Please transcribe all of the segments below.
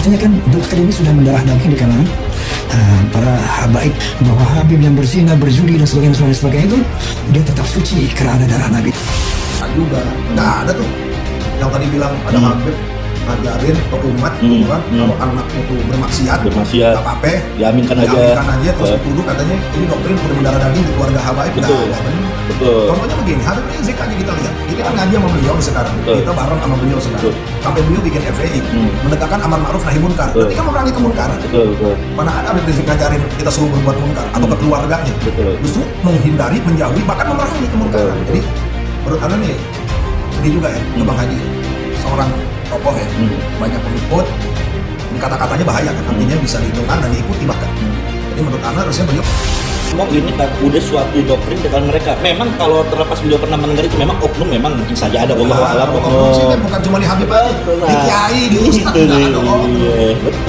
artinya kan dokter ini sudah mendarah daging di kalangan para habaib, bahwa Habib yang berzina, berjudi dan sebagainya itu dia tetap suci karena ada darah Nabi. Juga nggak ada tuh yang tadi bilang ada Habib ngajarin ke umat kan kalau anaknya tuh bermaksiat nggak apa-apa, diaminkan aja terus dituduh katanya ini doktrin udah mendarah daging di keluarga habaib. Betul. Contohnya begini, Habib Rizik aja kita lihat, kita kan ngaji sama beliau sekarang, kita bareng sama beliau sekarang, sampai beliau bikin FPI menegakkan amar ma'ruf nahi munkar, ketika memerangi kemunkaran. Mana ada Habib Rizik ngajarin kita suruh berbuat munkar atau ke keluarganya, justru menghindari, menjauhi, bahkan memerangi kemunkaran. Jadi menurut anda nih sedih juga ya, Bang Haji, seorang tokoh ya, banyak pengikut, ini kata-katanya bahaya kan, artinya bisa dihitungkan dan diikuti bahkan. Jadi menurut anda harusnya beliau ini kan udah suatu doktrin dengan mereka. Memang kalau terlepas beliau pernah mendengar itu, memang oknum memang mungkin saja ada, wallahu a'lam. Oknum sih kan bukan cuma di Habib aja, di kiai, di ustaz juga ada oknum.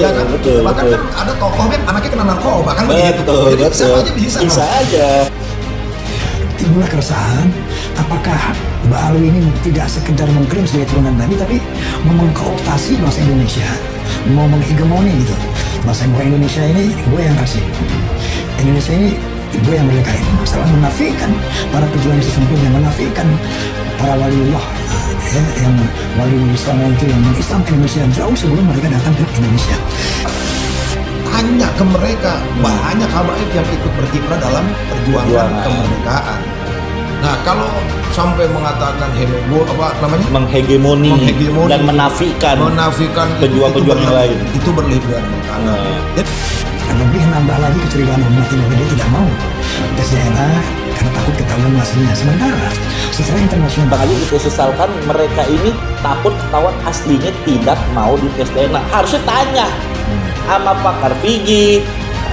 Ya kan, bahkan kan ada tokoh kan anaknya kena narkoba kan begitu. Jadi siapa aja bisa aja. Timbullah keresahan, apakah Mbak Alwi ini tidak sekedar mengklaim sebagai turunan Nabi, tapi mau mengkooptasi bahasa Indonesia, mau menghegemoni gitu. Bahasa Indonesia ini gue yang kasih, Indonesia ini gue yang merdekain. Masalah menafikan para pejuang yang sesungguhnya, menafikan para waliullah ya, yang wali Islam itu yang mengislamkan Indonesia jauh sebelum mereka datang ke Indonesia. Tanya ke mereka, banyak habaib yang ikut berkiprah dalam perjuangan kemerdekaan. Nah, kalau sampai mengatakan menghegemoni dan menafikan pejuang-pejuang yang lain, itu berlebihan. Lebih nambah lagi kecurigaan umat ini, dia tidak mau tes DNA karena takut ketahuan aslinya. Sementara secara internasional, Bang Haji itu sesalkan mereka ini takut ketahuan aslinya, tidak mau di tes DNA. Harusnya tanya sama Pakar Figi,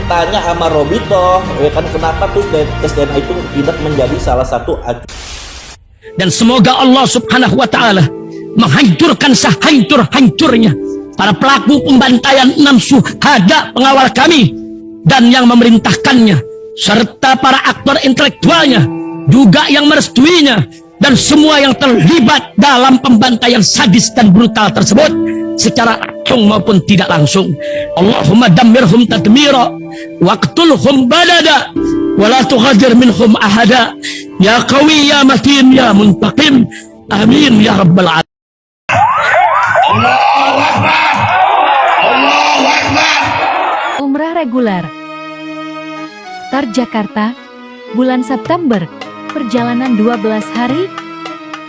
tanya sama Robito, ya kan, kenapa tuh tes DNA itu tidak menjadi salah satu acuan. Dan semoga Allah Subhanahu wa ta'ala menghancurkan sehancur-hancurnya para pelaku pembantaian 6 syuhada pengawal kami dan yang memerintahkannya, serta para aktor intelektualnya juga yang merestuinya, dan semua yang terlibat dalam pembantaian sadis dan brutal tersebut secara langsung maupun tidak langsung. Allahumma dammirhum tadmira waqtulhum badada wala tughadir minhum ahada ya qawi ya matin ya muntaqim, amin ya rabbal alamin. Umrah reguler Tar Jakarta bulan September, perjalanan 12 hari,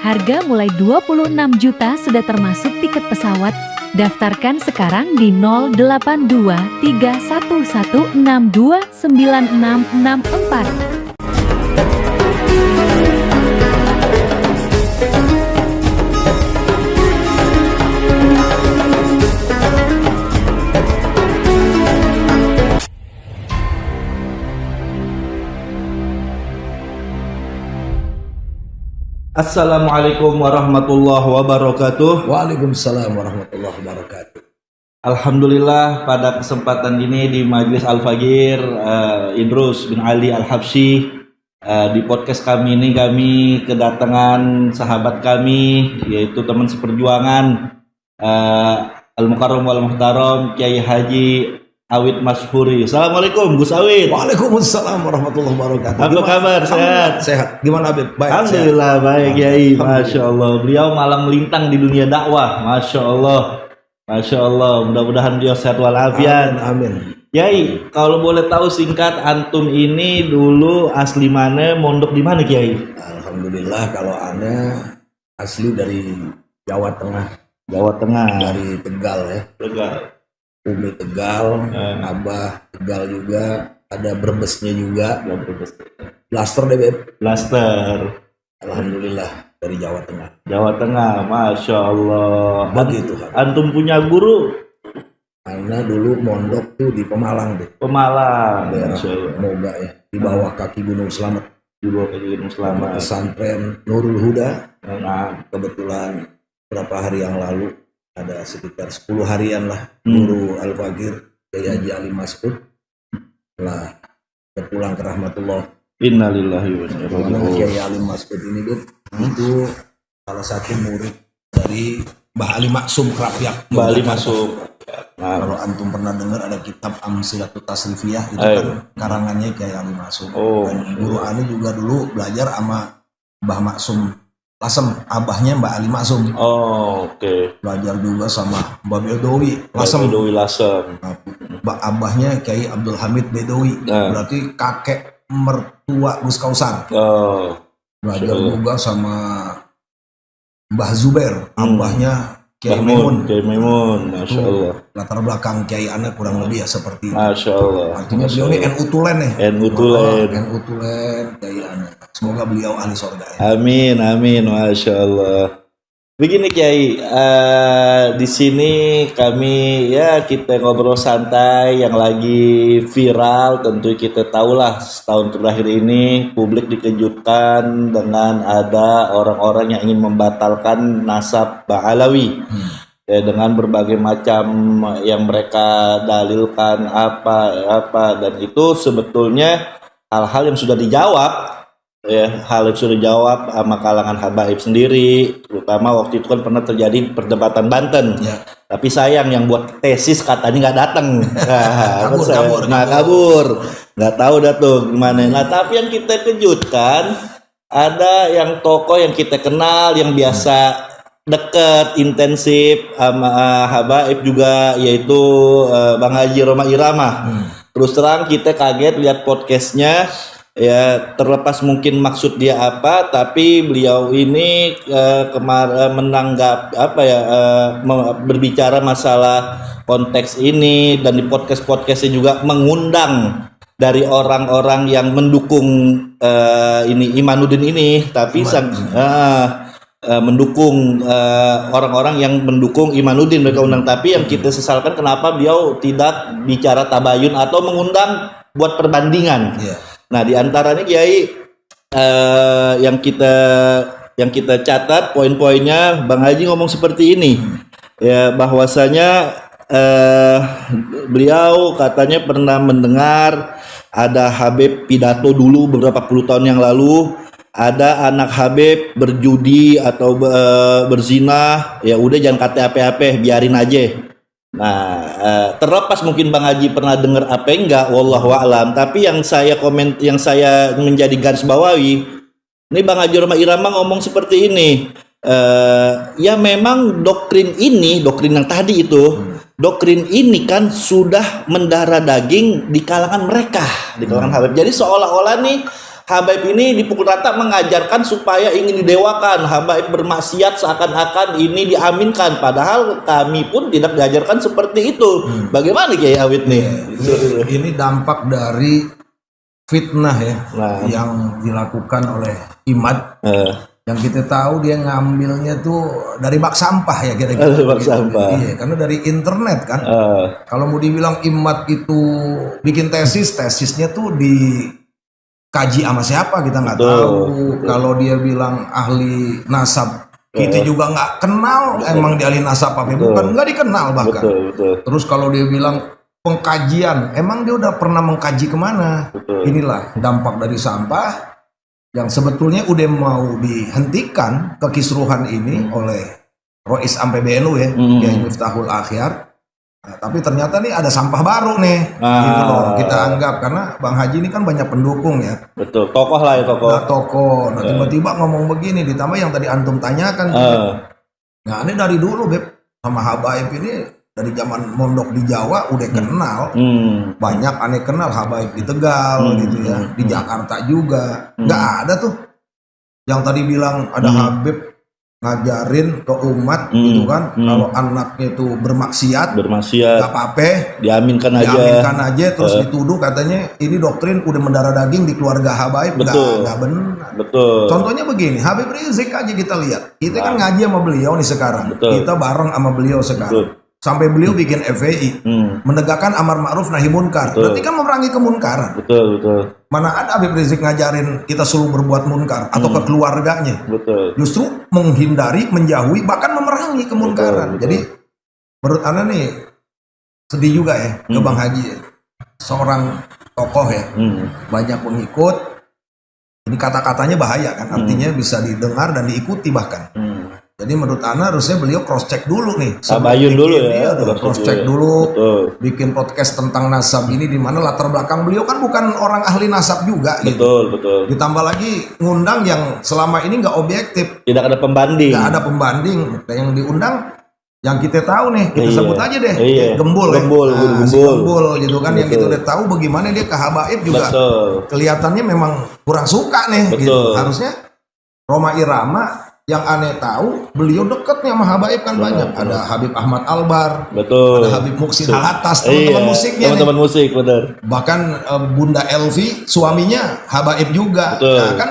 harga mulai 26 juta sudah termasuk tiket pesawat. Daftarkan sekarang di 082311629664. Assalamualaikum warahmatullahi wabarakatuh. Waalaikumsalam warahmatullahi wabarakatuh. Alhamdulillah, pada kesempatan ini di Majelis Al-Fagir, Idrus bin Ali Al-Habsyi, di podcast kami ini kami kedatangan sahabat kami, yaitu teman seperjuangan, Al-Mukarram wal Muhtaram Kiai Haji Awid Mashuri. Assalamualaikum Gus Awid. Waalaikumsalam warahmatullahi wabarakatuh. Apa kabar? Sehat? Sehat. Gimana Habib? Baik. Alhamdulillah sehat. Baik Kiai. Masya Allah. Beliau malang melintang di dunia dakwah. Masya Allah. Masya Allah. Mudah-mudahan beliau sehat walafiat. Amin. Kiai, kalau boleh tahu singkat, antum ini dulu asli mana, mondok di mana Kiai? Alhamdulillah, kalau ana asli dari Jawa Tengah. Jawa Tengah. Dari Tegal ya. Tegal. Umi Tegal, Abah Tegal juga, ada Brebesnya juga. Blaster deh Beb. Blaster. Alhamdulillah dari Jawa Tengah. Jawa Tengah, Masya Allah. Begitu. Antum punya guru? Karena dulu mondok tuh di Pemalang deh. Pemalang. Daerah Moga ya, di bawah kaki Gunung Slamet. Di bawah kaki Gunung Slamet. Pesantren Nurul Huda. Nah, kebetulan beberapa hari yang lalu ada sekitar 10 harian lah guru Al-Fagir Kiai Haji Ali Mas'ud lah berpulang ke rahmatullah. Innalillahi wa inna ilaihi raji'un. Kiai Ali Mas'ud ini itu salah satu murid dari Mbah Ali Maksum Krapyak. Mbah Ali Maksum. Nah, Kalau antum pernah dengar ada kitab Amsilatut Tasrifiyah itu kan karangannya Kiai Ali Maksum. Dan guru Ani juga dulu belajar sama Mbah Maksum Lasem, abahnya Mbak Ali Maksum. Belajar juga sama Mbak Bedowi Lasem. Mbak abahnya Kiai Abdul Hamid Bedowi. Berarti kakek mertua Gus Kausar. Belajar juga sama Mbah Zubair, abahnya Kiai Maimun, Masya Allah. Latar belakang Kiai anak kurang lebih ya seperti itu. Masya Allah. Artinya beliau ini NU Tulen nih. NU Tulen. NU Tulen, Kiai anak. Semoga beliau ahli surga ya. Amin, Masya Allah. Begini Kiai, di sini kami kita ngobrol santai yang lagi viral. Tentu kita tahulah setahun terakhir ini publik dikejutkan dengan ada orang-orang yang ingin membatalkan nasab Ba'alawi dengan berbagai macam yang mereka dalilkan apa dan itu sebetulnya hal-hal yang sudah dijawab. Hal yang sudah dijawab sama kalangan habaib sendiri, terutama waktu itu kan pernah terjadi perdebatan Banten. Tapi sayang yang buat tesis katanya nggak datang. Kabur. Nggak tahu dah tuh gimana. Nah, tapi yang kita kejutkan ada yang tokoh yang kita kenal yang biasa dekat intensif sama habaib juga, yaitu Bang Haji Roma Irama. Terus terang kita kaget lihat podcastnya. Ya, terlepas mungkin maksud dia apa, tapi beliau ini menanggap berbicara masalah konteks ini, dan di podcastnya juga mengundang dari orang-orang yang mendukung Imanuddin ini, tapi mendukung orang-orang yang mendukung Imanuddin mereka undang. Tapi yang kita sesalkan kenapa beliau tidak bicara tabayun atau mengundang buat perbandingan. Nah, di antaranya Kiai yang kita catat poin-poinnya, Bang Haji ngomong seperti ini. Ya, bahwasanya beliau katanya pernah mendengar ada Habib pidato dulu beberapa puluh tahun yang lalu, ada anak Habib berjudi atau berzina, ya udah jangan kata apa-apa, biarin aja. Nah, terlepas mungkin Bang Haji pernah dengar apa enggak, wallahu a'lam. Tapi yang saya menjadi garis bawahi, ini Bang Haji Roma Irama ngomong seperti ini. Ya memang doktrin yang tadi itu, doktrin ini kan sudah mendarah daging di kalangan mereka, di kalangan Habib. Jadi seolah-olah nih habaib ini dipukul rata mengajarkan supaya ingin didewakan, habaib bermaksiat seakan-akan ini diaminkan, padahal kami pun tidak diajarkan seperti itu. Bagaimana Kiai Awid nih? Ini dampak dari fitnah ya, yang dilakukan oleh Imad. Yang kita tahu dia ngambilnya tuh dari bak sampah ya kira-kira. Bak sampah. Iya, karena dari internet kan. Kalau mau dibilang Imad itu bikin tesisnya tuh kaji sama siapa kita nggak tahu. Kalau dia bilang ahli nasab, kita juga nggak kenal. Emang dia ahli nasab apa bukan, nggak dikenal bahkan. Terus kalau dia bilang pengkajian, emang dia udah pernah mengkaji kemana? Inilah dampak dari sampah yang sebetulnya udah mau dihentikan kekisruhan ini oleh Rois Am PBNU ya, Kiai Miftahul Akhyar. Nah, tapi ternyata nih ada sampah baru nih, gitu loh kita anggap, karena Bang Haji ini kan banyak pendukung ya. Betul, tokoh lah ya tokoh. Nah tiba-tiba ngomong begini, ditambah yang tadi antum tanyakan. Nah ini dari dulu Beb, sama habaib ini dari zaman mondok di Jawa udah kenal, banyak aneh kenal habaib di Tegal gitu ya, di Jakarta juga, nggak ada tuh yang tadi bilang ada habib ngajarin ke umat gitu kan, kalau anaknya itu bermaksiat nggak apa-apa, diaminkan aja terus dituduh katanya ini doktrin udah mendarah daging di keluarga habaib. Nggak benar. Contohnya begini, Habib Rizik aja kita lihat, kita kan ngaji sama beliau nih sekarang, kita bareng sama beliau sekarang. Sampai beliau bikin FPI, menegakkan amar ma'ruf nahi munkar. Berarti kan memerangi kemunkaran. Mana ada Habib Rizik ngajarin kita suruh berbuat munkar atau ke keluarganya. Justru menghindari, menjauhi, bahkan memerangi kemunkaran. Jadi menurut Anda nih sedih juga ya ke Bang Haji ya. Seorang tokoh ya, banyak pengikut. Ini kata-katanya bahaya kan, artinya bisa didengar dan diikuti bahkan. Jadi menurut Ana harusnya beliau cross check dulu nih. Tabayun dulu ya. Cross check dulu. Betul. Bikin podcast tentang nasab ini di mana latar belakang beliau kan bukan orang ahli nasab juga. Betul, betul. Ditambah lagi ngundang yang selama ini nggak objektif. Tidak ada pembanding. Nggak ada pembanding. Yang diundang yang kita tahu nih, kita sebut aja deh. Gembul si Gembul gitu kan. Yang kita udah tahu bagaimana dia ke habaib juga. Betul. Kelihatannya memang kurang suka nih. Betul. Gitu. Harusnya Roma Irama yang aneh tahu beliau deket nih sama habaib kan banyak. Ada Habib Ahmad Albar, betul. Ada Habib Muksin Alatas, teman-teman musiknya teman-teman musik, benar. Bahkan Bunda Elvi suaminya habaib juga. Betul. Nah, kan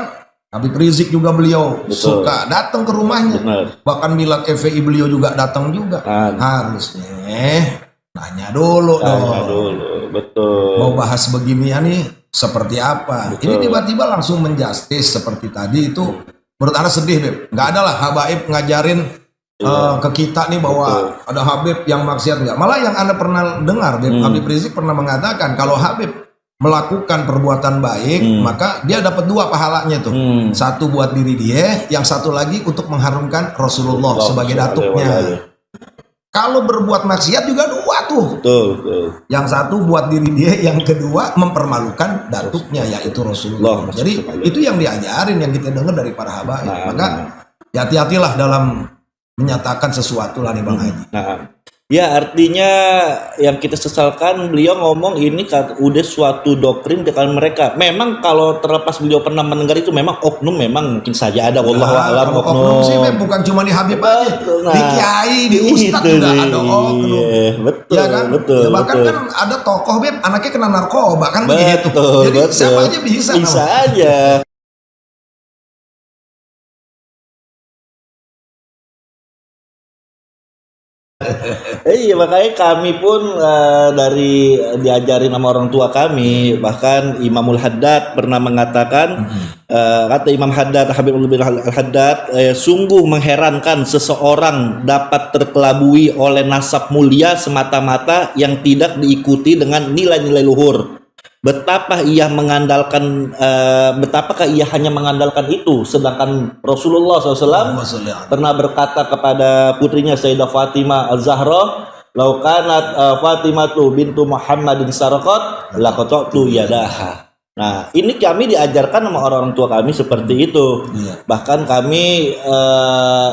Habib Rizik juga beliau suka datang ke rumahnya. Benar. Bahkan milad FPI beliau juga datang juga. Harusnya nanya dulu dong. Betul. Mau bahas beginian nih seperti apa? Betul. Ini tiba-tiba langsung menjustis seperti tadi itu. Menurut Anda sedih, Beb. Nggak ada lah habaib ngajarin ke kita nih bahwa ada Habib yang maksiat nggak. Malah yang Anda pernah dengar, Beb, Habib Rizik pernah mengatakan kalau Habib melakukan perbuatan baik, maka dia dapat 2 pahalanya tuh. Satu buat diri dia, yang satu lagi untuk mengharumkan Rasulullah sebagai datuknya. Kalau berbuat maksiat juga 2 tuh. Betul. Yang satu buat diri dia, yang kedua mempermalukan datuknya yaitu Rasulullah. Jadi itu yang diajarin, yang kita dengar dari para habaib. Maka hati-hatilah dalam menyatakan sesuatu lah nih Bang Haji. Ya artinya yang kita sesalkan beliau ngomong ini udah suatu doktrin dengan mereka. Memang kalau terlepas beliau pernah mendengar itu memang oknum memang mungkin saja ada. Wallahu a'lam oknum sih bukan cuma di Habib aja, di kiai, di ustadz juga ada oknum. Betul, ya kan? betul. Bahkan kan ada tokoh Beb anaknya kena narkoba kan begitu. Jadi siapa aja bisa aja. Iya makanya kami pun dari diajarin sama orang tua kami, bahkan Imamul Haddad pernah mengatakan kata Imam Haddad, Habibullah bin Al-Haddad, sungguh mengherankan seseorang dapat terkelabui oleh nasab mulia semata-mata yang tidak diikuti dengan nilai-nilai luhur. Betapakah ia hanya mengandalkan itu, sedangkan Rasulullah SAW pernah berkata kepada putrinya Sayyidah Fatimah Al-Zahra, "Lau kanat Fatimatu bintu Muhammadin saraqat laqata'tu yadaha." Nah, ini kami diajarkan sama orang-orang tua kami seperti itu. Bahkan kami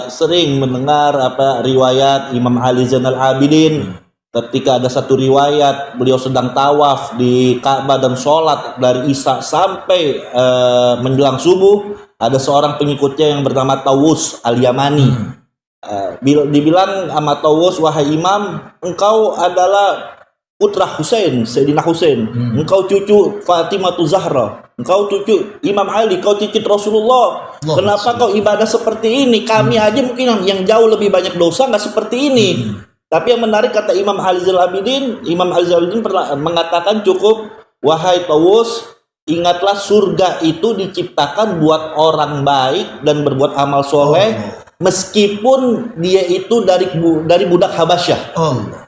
sering mendengar riwayat Imam Ali Zainal Abidin. Ketika ada satu riwayat beliau sedang tawaf di Ka'bah dan sholat dari Isya sampai menjelang subuh, ada seorang pengikutnya yang bernama Tawus Al-Yamani. Dibilang sama Tawus, "Wahai Imam, engkau adalah putra Husain, Sayyidina Husain, engkau cucu Fatimah Zahra, engkau cucu Imam Ali, kau cicit Rasulullah. Kenapa kau ibadah seperti ini? Kami aja mungkin yang jauh lebih banyak dosa nggak seperti ini." Tapi yang menarik kata Imam Ali Zainal Abidin pernah mengatakan cukup, "Wahai Tawus, ingatlah surga itu diciptakan buat orang baik dan berbuat amal soleh, meskipun dia itu dari budak Habasyah.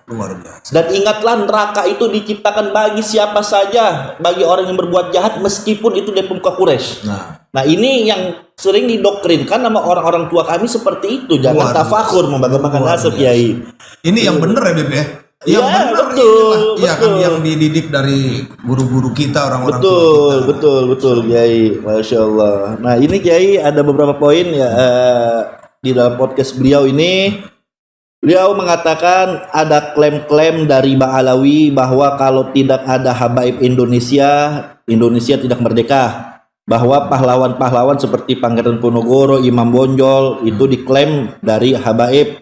Luar biasa. Dan ingatlah neraka itu diciptakan bagi siapa saja, bagi orang yang berbuat jahat meskipun itu dari pemuka Quraisy." Nah ini yang sering didoktrinkan sama orang-orang tua kami seperti itu. Jangan tafakur membanggakan nasab, Kiai. Ini yang benar ya, Beb ya? Yang benar iya kan yang dididik dari guru-guru kita, orang-orang tua kita. Betul Kiai. Masya Allah. Nah ini Kiai ada beberapa poin ya di dalam podcast beliau ini. Beliau mengatakan ada klaim-klaim dari Ba'alawi bahwa kalau tidak ada habaib Indonesia tidak merdeka. Bahwa pahlawan-pahlawan seperti Pangeran Ponorogo, Imam Bonjol itu diklaim dari habaib,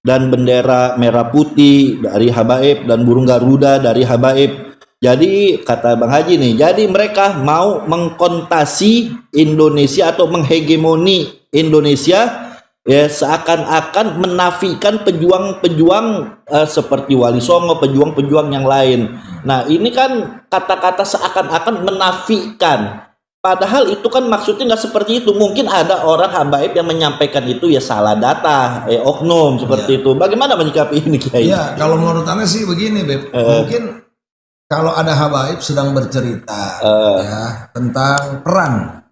dan bendera merah putih dari habaib, dan burung Garuda dari habaib. Jadi kata Bang Haji nih, jadi mereka mau mengkontasi Indonesia atau menghegemoni Indonesia, ya seakan-akan menafikan pejuang-pejuang seperti Wali Songo, pejuang-pejuang yang lain. Nah ini kan kata-kata seakan-akan menafikan. Padahal itu kan maksudnya nggak seperti itu. Mungkin ada orang habaib yang menyampaikan itu ya salah data, oknum seperti itu. Bagaimana menyikapi ini, Kiai? Ya, kalau menurut Anda sih begini, Beb. Mungkin kalau ada habaib sedang bercerita ya tentang peran.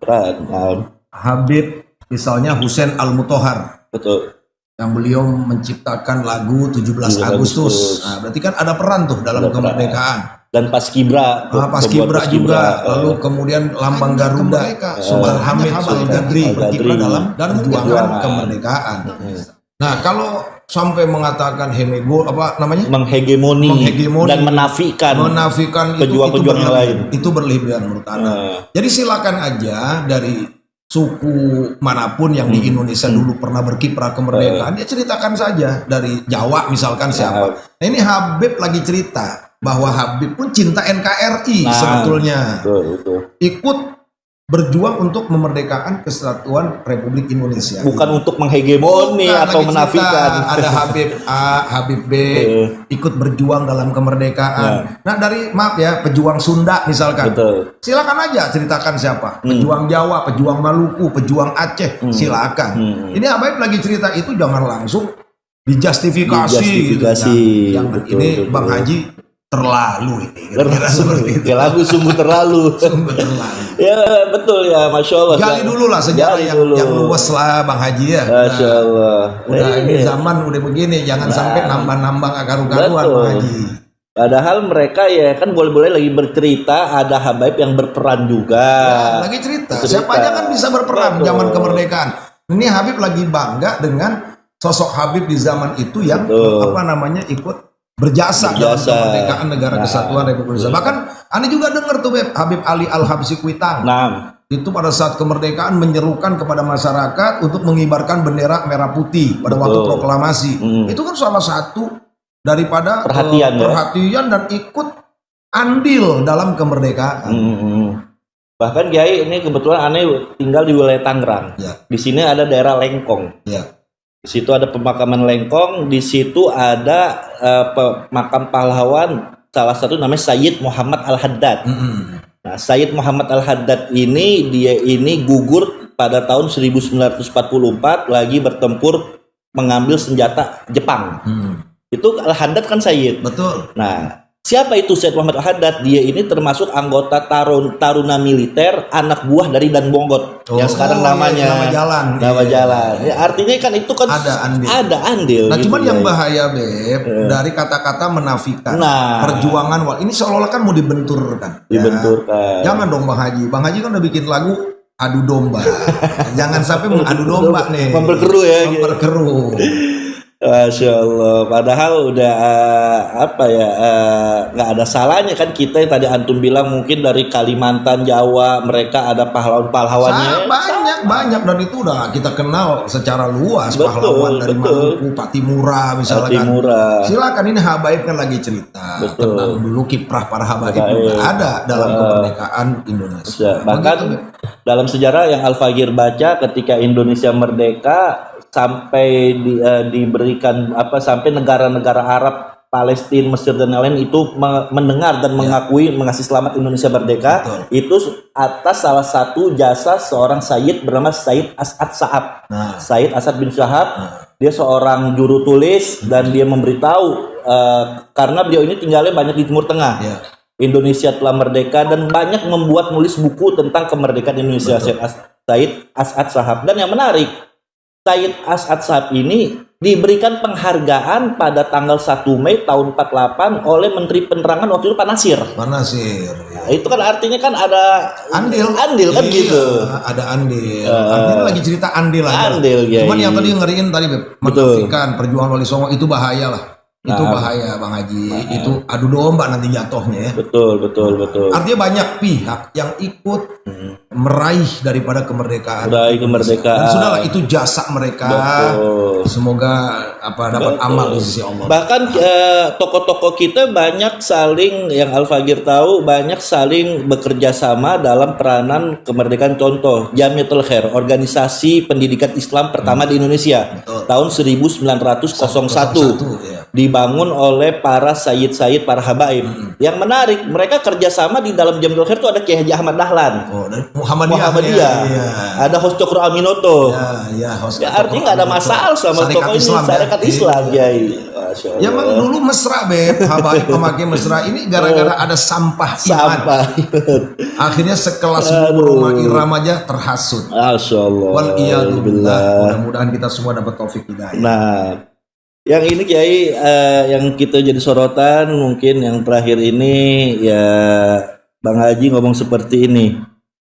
Habib misalnya Husain Al-Mutahhar. Betul. yang beliau menciptakan lagu 17 Agustus. Nah, berarti kan ada peran tuh dalam kemerdekaan. Dan Paskibra, Paskibra juga, lalu kemudian lambang Garuda, Sultan Hamid Al-Gadri berkiprah dalam perjuangan kemerdekaan. Nah, kalau sampai mengatakan menghegemoni dan menafikan pejuang-pejuang yang lain, itu berlebihan menurut Anda. Jadi silakan aja dari suku manapun yang di Indonesia dulu pernah berkiprah kemerdekaan, dia ceritakan saja dari Jawa misalkan siapa. Nah, ini Habib lagi cerita bahwa Habib pun cinta NKRI sebetulnya, ikut berjuang untuk memerdekakan kesatuan Republik Indonesia. Bukan untuk menghegemoni atau menafikan. Ada Habib A, Habib B, ikut berjuang dalam kemerdekaan. Nah, dari pejuang Sunda misalkan. Silakan aja ceritakan siapa. Pejuang Jawa, pejuang Maluku, pejuang Aceh, silakan. Ini Habib lagi cerita itu jangan langsung dijustifikasi. Jangan. Ini Bang Haji terlalu ini. Seperti itu. Lagu sungguh terlalu. Ya betul ya, Masya Allah. Gali dulu lah sejarah yang luas lah Bang Haji ya. Masya Allah. Udah ini zaman udah begini, jangan sampai nambah-nambah akaru-karuan Bang Haji. Padahal mereka ya kan boleh-boleh lagi bercerita, ada Habib yang berperan juga. Ya, lagi cerita. Siapa aja kan bisa berperan zaman kemerdekaan. Ini Habib lagi bangga dengan sosok Habib di zaman itu yang ikut berjasa dalam kemerdekaan negara kesatuan Republik Indonesia. Bahkan Anda juga dengar tuh Habib Ali Al-Habsyi Kuitang. Itu pada saat kemerdekaan menyerukan kepada masyarakat untuk mengibarkan bendera merah putih pada waktu proklamasi. Itu kan salah satu daripada perhatian dan ikut andil dalam kemerdekaan. Bahkan Kiai ini kebetulan aneh tinggal di wilayah Tangerang. Di sini ada daerah Lengkong. Di situ ada pemakaman Lengkong, di situ ada makam pahlawan, salah satu namanya Sayyid Muhammad Al-Haddad. Nah, Sayyid Muhammad Al-Haddad ini gugur pada tahun 1944 lagi bertempur mengambil senjata Jepang. Itu Al-Haddad kan Sayyid. Betul. Nah, siapa itu Sayyid Muhammad Al-Haddad? Dia ini termasuk anggota taruna militer, anak buah dari Dan Bonggot yang sekarang namanya nama jalan. Ya, artinya kan itu kan ada andil. Nah, gitu, cuman yang bahaya dari kata-kata menafikan perjuangan ini seolah-olah kan mau dibenturkan. Jangan dong Bang Haji. Bang Haji kan udah bikin lagu adu domba. Jangan sampai mengadu domba nih. Memperkeruh. Masya Allah, padahal udah nggak ada salahnya kan kita yang tadi antum bilang mungkin dari Kalimantan, Jawa mereka ada pahlawan-pahlawannya. Banyak dan itu udah kita kenal secara luas. Pahlawan dari Maluku, Patimura misalnya. Silakan, ini Habaib kan lagi cerita tentang dulu kiprah para Habaib juga ada dalam kemerdekaan Indonesia. Bahkan dalam sejarah yang Al-Fagir baca ketika Indonesia merdeka sampai diberikan sampai negara-negara Arab, Palestina, Mesir dan lain-lain itu mendengar dan mengakui mengasih selamat Indonesia merdeka. Itu atas salah satu jasa seorang Sayyid bernama Sayyid As'ad Sa'ab. Sayyid As'ad bin Syahab, dia seorang juru tulis dan dia memberitahu karena beliau ini tinggalnya banyak di Timur Tengah. Indonesia telah merdeka dan banyak nulis buku tentang kemerdekaan Indonesia. Sayyid As'ad Sa'ab. Dan yang menarik, Sayyid As'ad Sa'ab ini diberikan penghargaan pada tanggal 1 Mei tahun 48 oleh Menteri Penerangan waktu itu Pak Nasir. Nah, itu kan artinya kan ada andil kan gitu. Ada andil. Artinya lagi cerita andil aja. Cuman yang tadi ngeriin tadi menafikan perjuangan Wali Songo itu bahaya lah. Itu bahaya Bang Haji. Itu adu domba nanti jatuhnya ya. Betul. Artinya banyak pihak yang ikut meraih daripada kemerdekaan. Dan sudahlah, itu jasa mereka. Semoga dapat amal di sisi Allah. Bahkan tokoh-tokoh kita banyak saling, yang Al-Fagir tahu, banyak saling bekerja sama dalam peranan kemerdekaan. Contoh Jamiatul Khair, organisasi pendidikan Islam pertama di Indonesia. Tahun 1901. Dibangun oleh para sayyid-sayyid, para habaib. Yang menarik, mereka kerjasama di dalam Jamiatul Khair itu ada Kiai Haji Ahmad Dahlan. Dan Muhammadiyah. Ada host Cokro Aminoto. Host Ya, artinya nggak ada masalah sama tokoh ini, syarikat Islam, Kiai. Ya memang dulu mesra, Beb. Habaib memakai mesra ini gara-gara ada sampah iman. Akhirnya sekelas Roma Iram aja terhasut. Masyaallah. Wal iyadu billah. Mudah-mudahan kita semua dapat taufik hidayah. Nah, yang ini Kiai, yang kita jadi sorotan mungkin yang terakhir ini ya Bang Haji ngomong seperti ini.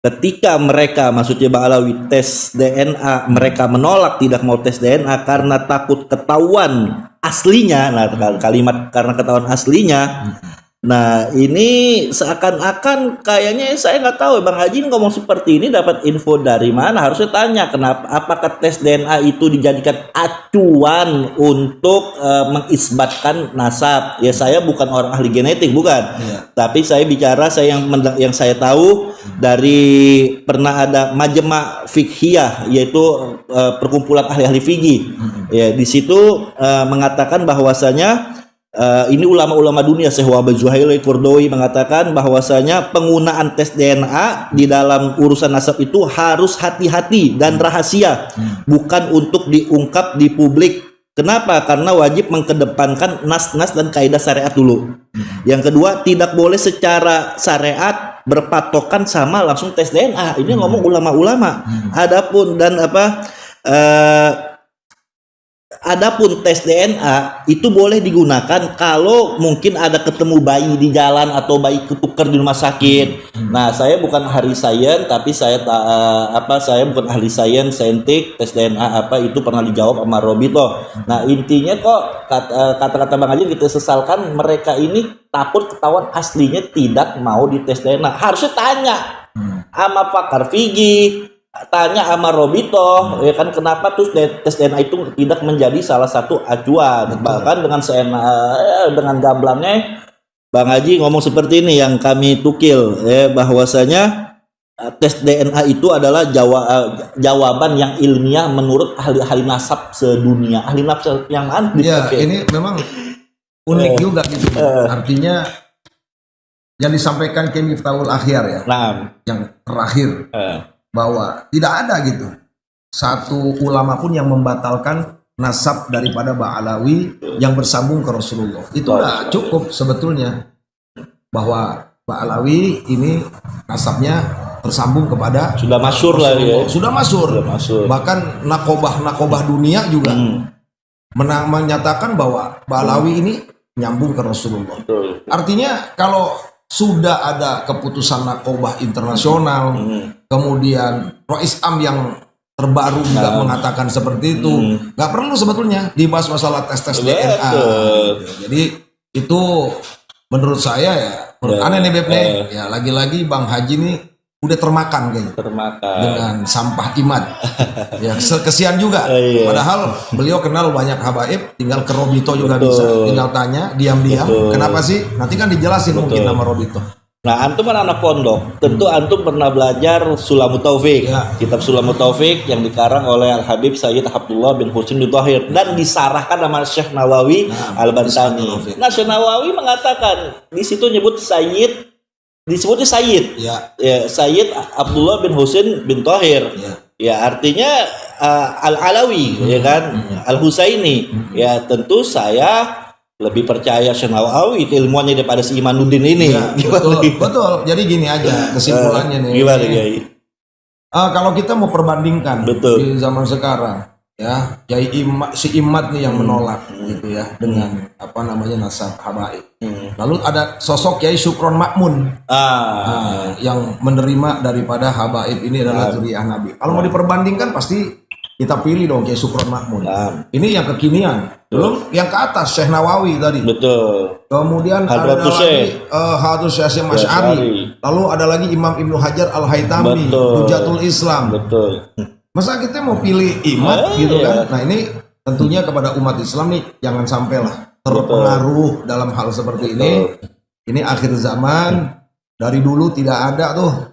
Ketika mereka, maksudnya Bang Alawi, tes DNA, mereka menolak, tidak mau tes DNA karena takut ketahuan aslinya. Nah, kalimat karena ketahuan aslinya. Nah, ini seakan-akan kayaknya saya nggak tahu Bang Haji ngomong seperti ini dapat info dari mana. Harusnya tanya kenapa, apakah tes DNA itu dijadikan acuan untuk mengisbatkan nasab. Ya, saya bukan orang ahli genetik, bukan. Tapi saya bicara, yang saya tahu dari pernah ada majma' fikhiyah, yaitu perkumpulan ahli-ahli fikih. Ya, di situ mengatakan bahwasanya ini ulama-ulama dunia, Syekh Wahab Zuhaili Qurdawi mengatakan bahwasanya penggunaan tes DNA di dalam urusan nasab itu harus hati-hati dan rahasia, bukan untuk diungkap di publik. Kenapa? Karena wajib mengedepankan nas-nas dan kaidah syariat dulu. Yang kedua, tidak boleh secara syariat berpatokan sama langsung tes DNA. Ini ngomong ulama-ulama. Adapun tes DNA itu boleh digunakan kalau mungkin ada ketemu bayi di jalan atau bayi ketukar di rumah sakit. Nah, saya bukan ahli sains, tapi saya bukan ahli saintik, tes DNA apa itu pernah dijawab sama Robito. Nah, intinya kok kata-kata Bang Haji kita sesalkan mereka ini takut ketahuan aslinya, tidak mau dites DNA. Harusnya tanya sama pakar fikih, tanya sama Robito, ya kan, kenapa tuh tes DNA itu tidak menjadi salah satu acuan. Bahkan dengan gamblangnya Bang Haji ngomong seperti ini yang kami tukil, bahwasanya tes DNA itu adalah jawaban yang ilmiah menurut ahli-ahli nasab sedunia. Ahli nasab yang aneh. Ya, ini memang unik juga gitu. Artinya yang disampaikan Kiai Miftahul Akhyar ya. Yang terakhir. Bahwa tidak ada gitu satu ulama pun yang membatalkan nasab daripada Ba'alawi yang bersambung ke Rasulullah. Itu udah cukup sebetulnya, bahwa Ba'alawi ini nasabnya tersambung kepada sudah masyhur lah ya. Sudah masyhur. Bahkan nakobah dunia juga menyatakan bahwa Ba'alawi ini nyambung ke Rasulullah. Artinya kalau sudah ada keputusan nakobah internasional, kemudian Rois Am yang terbaru juga mengatakan seperti itu, nggak perlu sebetulnya dibahas masalah tes DNA. Jadi itu menurut saya ya, aneh nih Beb nih. Ya lagi-lagi Bang Haji nih udah termakan kayaknya dengan sampah iman. Ya kesian juga. Padahal beliau kenal banyak habaib, tinggal ke Robito juga bisa. Tinggal tanya diam-diam. Kenapa sih? Nanti kan dijelasin mungkin nama Robito. Nah, antum kan anak pondok, tentu antum pernah belajar Sulamut Taufik, kitab Sulamut Taufik yang dikarang oleh Al Habib Sayyid Abdullah bin Husin bin Thahir dan disarahkan sama Syekh Nawawi Al-Bantani. Nah, Syekh Nawawi mengatakan di situ disebutnya Sayyid, Sayyid Abdullah bin Husin bin Thahir, ya artinya Al-Alawi, ya kan, Al-Husaini. Ya tentu saya lebih percaya Syekh Nawawi ilmuannya daripada si Imanuddin ini. Betul. Jadi gini aja kesimpulannya nih. Gimana Kiai? Kalau kita mau perbandingkan di zaman sekarang, ya si Imad nih yang menolak gitu ya dengan nasab habaib. Lalu ada sosok Kiai Syukron Makmun yang menerima daripada habaib ini adalah zuriyah Nabi. Kalau mau diperbandingkan pasti kita pilih dong Kiai Syukron Makmun. Ini yang kekinian. Belum yang ke atas Syekh Nawawi tadi. Betul. Kemudian ada lagi Hadratus Syekh Masy'ari. Lalu ada lagi Imam Ibnu Hajar Al-Haytami, Hujatul Islam. Betul. Masa kita mau pilih imam gitu kan? Nah ini tentunya kepada umat Islam nih jangan sampailah terpengaruh dalam hal seperti ini. Ini akhir zaman, dari dulu tidak ada tuh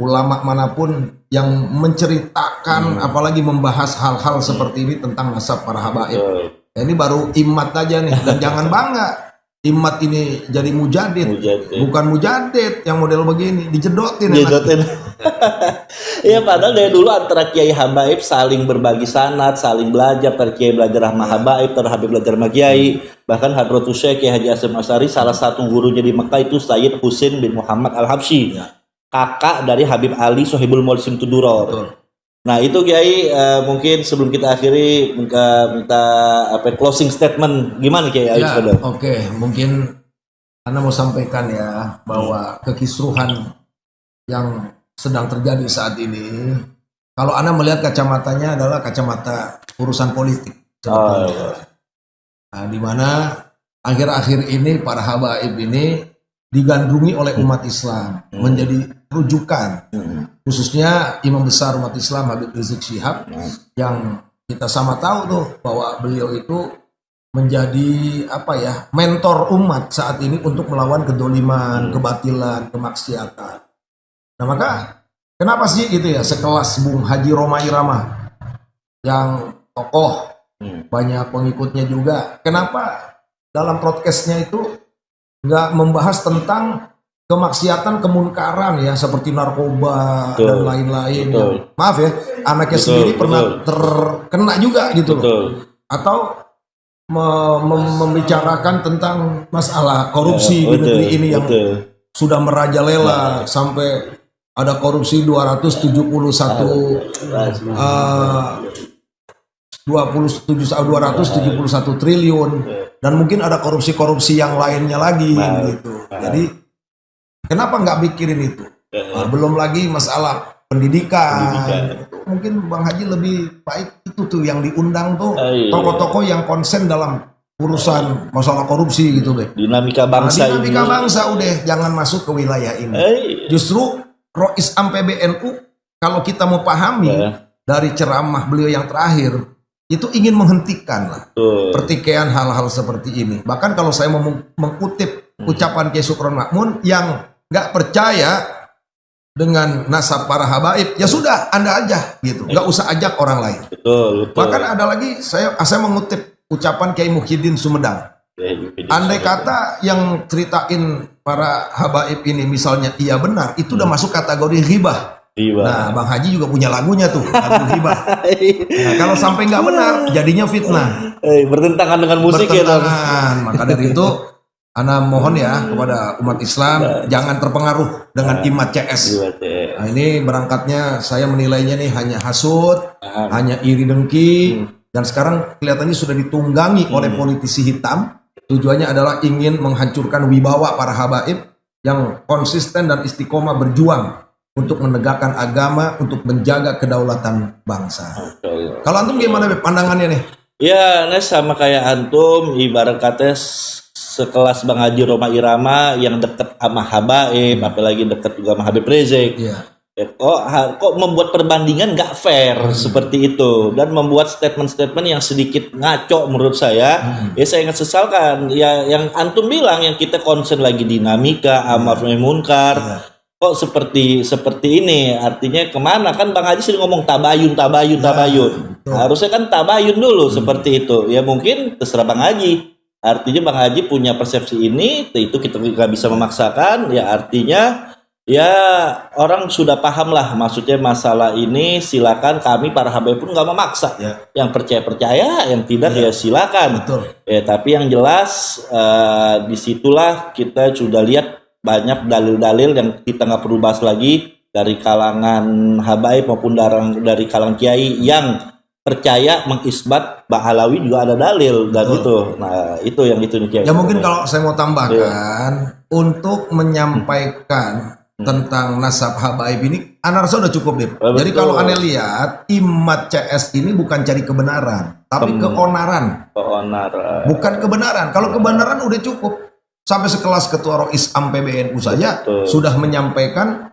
ulama manapun yang menceritakan apalagi membahas hal-hal seperti ini tentang nasab para habaib. Ya, ini baru imat aja nih, dan jangan bangga. Immat ini jadi mujadid. Bukan mujadid yang model begini, dijedotin. Iya, padahal dari dulu antara kiai habaib saling berbagi sanad, saling belajar, kiai belajar sama habaib, Habib belajar sama kiai. Bahkan Hadratus Syekh Kiai Haji Hasyim Asy'ari salah satu gurunya di Mekah itu Sayyid Husain bin Muhammad Al-Habsyi, kakak dari Habib Ali Sohibul Maulid Tuduror. Nah itu Kiai, mungkin sebelum kita akhiri minta closing statement gimana Kiai? Ya, oke, mungkin Anda mau sampaikan ya bahwa kekisruhan yang sedang terjadi saat ini, kalau Anda melihat kacamatanya adalah kacamata urusan politik. Nah, di mana akhir-akhir ini para habaib ini digandrungi oleh umat Islam menjadi rujukan, khususnya imam besar umat Islam Habib Rizik Syihab, yang kita sama tahu tuh bahwa beliau itu menjadi mentor umat saat ini untuk melawan kedoliman, kebatilan, kemaksiatan. Nah maka kenapa sih gitu ya sekelas Bung Haji Roma Irama yang tokoh, banyak pengikutnya juga, kenapa dalam podcastnya itu nggak membahas tentang kemaksiatan, kemunkaran ya, seperti narkoba dan lain-lain. Maaf ya, anaknya sendiri pernah terkena juga gitu loh. Atau membicarakan tentang masalah korupsi di negeri ini yang sudah merajalela sampai ada korupsi 271 triliun, dan mungkin ada korupsi-korupsi yang lainnya lagi gitu. Jadi kenapa nggak mikirin itu? Belum lagi masalah pendidikan. Mungkin Bang Haji lebih baik itu tuh yang diundang tuh tokoh-tokoh yang konsen dalam urusan masalah korupsi gitu deh. Dinamika bangsa bangsa udah jangan masuk ke wilayah ini. Justru Rois Am PBNU kalau kita mau pahami dari ceramah beliau yang terakhir itu ingin menghentikan lah pertikaian hal-hal seperti ini. Bahkan kalau saya mau mengutip ucapan Kiai Sukron Makmun yang nggak percaya dengan nasab para habaib, ya sudah Anda aja gitu, nggak usah ajak orang lain. Betul. Bahkan ada lagi saya mengutip ucapan Kiai Muhyiddin Sumedang. Andai kata yang ceritain para habaib ini misalnya iya benar, itu udah masuk kategori ghibah. Nah, Bang Haji juga punya lagunya tuh, lagu ghibah. Nah, kalau sampai nggak benar, jadinya fitnah. Bertentangan dengan musik ya. Maka dari itu Ana mohon ya kepada umat Islam jangan terpengaruh dengan Immat CS. Nah, ini berangkatnya saya menilainya nih hanya hasut, hanya iri dengki, dan sekarang kelihatannya sudah ditunggangi oleh politisi hitam. Tujuannya adalah ingin menghancurkan wibawa para habaib yang konsisten dan istiqomah berjuang untuk menegakkan agama, untuk menjaga kedaulatan bangsa. Kalau antum gimana pandangannya nih? Ya, sama kayak antum, ibarat kata sekelas Bang Haji Roma Irama yang dekat sama habaib, apalagi dekat juga sama Habib Rizik. Kok membuat perbandingan nggak fair seperti itu, dan membuat statement-statement yang sedikit ngaco menurut saya. Ya saya ingat sesalkan ya yang antum bilang, yang kita concern lagi dinamika amar ma'ruf munkar. Kok seperti ini, artinya kemana? Kan Bang Haji sering ngomong tabayun. Harusnya kan tabayun dulu seperti itu. Ya mungkin terserah Bang Haji. Artinya Bang Haji punya persepsi ini, itu kita nggak bisa memaksakan. Ya artinya ya orang sudah paham lah, maksudnya masalah ini silakan, kami para habaib pun nggak memaksa. Yang percaya, yang tidak ya silakan. Tapi yang jelas disitulah kita sudah lihat banyak dalil-dalil yang kita nggak perlu bahas lagi dari kalangan habaib maupun dari kalangan kiai yang percaya mengisbat Bahalawi juga ada dalil dan itu. Nah, itu yang itu nih kiai. Ya mungkin kalau saya mau tambahkan untuk menyampaikan tentang nasab habaib ini, Ana rasa udah cukup deh. Jadi kalau Anda lihat Immat CS ini bukan cari kebenaran, tapi keonaran. Bukan kebenaran. Kalau kebenaran udah cukup. Sampai sekelas Ketua Rois Am PBNU saja sudah menyampaikan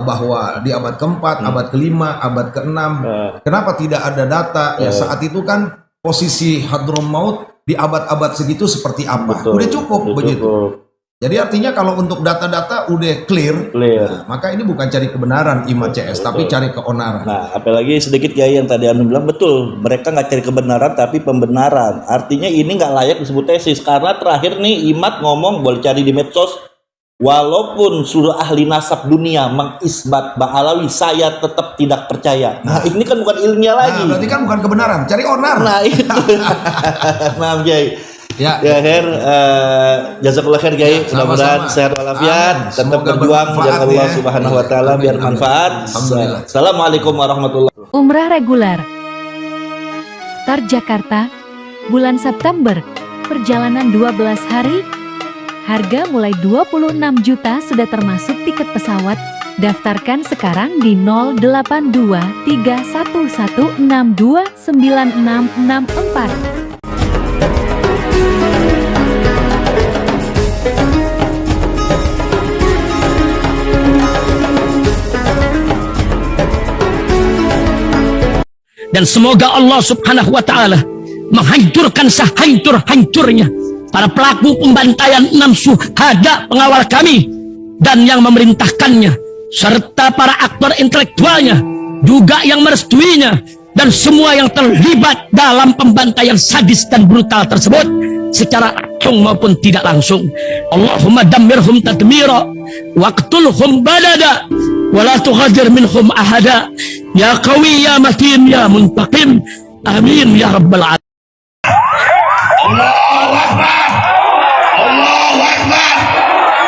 bahwa di abad keempat, abad kelima, abad keenam, kenapa tidak ada data? Ya saat itu kan posisi Hadromaut di abad-abad segitu seperti apa? Udah cukup begitu. Jadi artinya kalau untuk data-data udah clear. Nah, maka ini bukan cari kebenaran IMA CS, tapi cari keonaran. Nah, apalagi sedikit Kiai yang tadi Anu bilang betul, mereka nggak cari kebenaran tapi pembenaran. Artinya ini nggak layak disebut tesis karena terakhir nih Imat ngomong, boleh cari di medsos, walaupun seluruh ahli nasab dunia mengisbat Ba'alawi, saya tetap tidak percaya. Nah, ini kan bukan ilmiah lagi. Nah, berarti kan bukan kebenaran, cari onar. Nah, itu. Maaf Kiai. Ya khair, jazakallah khair Kiai, mudah-mudahan sehat walafiat, tetap berjuang jaga Allah Subhanahu wa taala biar manfaat. Assalamualaikum warahmatullahi wabarakatuh. Umrah reguler Tar Jakarta, bulan September, perjalanan 12 hari, harga mulai 26 juta sudah termasuk tiket pesawat. Daftarkan sekarang di 082311629664. Dan semoga Allah Subhanahu wa taala menghancurkan sehancur-hancurnya para pelaku pembantaian 6 syuhada pengawal kami dan yang memerintahkannya, serta para aktor intelektualnya juga yang merestuinya, dan semua yang terlibat dalam pembantaian sadis dan brutal tersebut secara langsung maupun tidak langsung. Allahumma dammirhum tadmira waqtulhum badada wala tughadir minhum ahada ya qawi ya matin ya muntaqim amin ya rabbal alamin.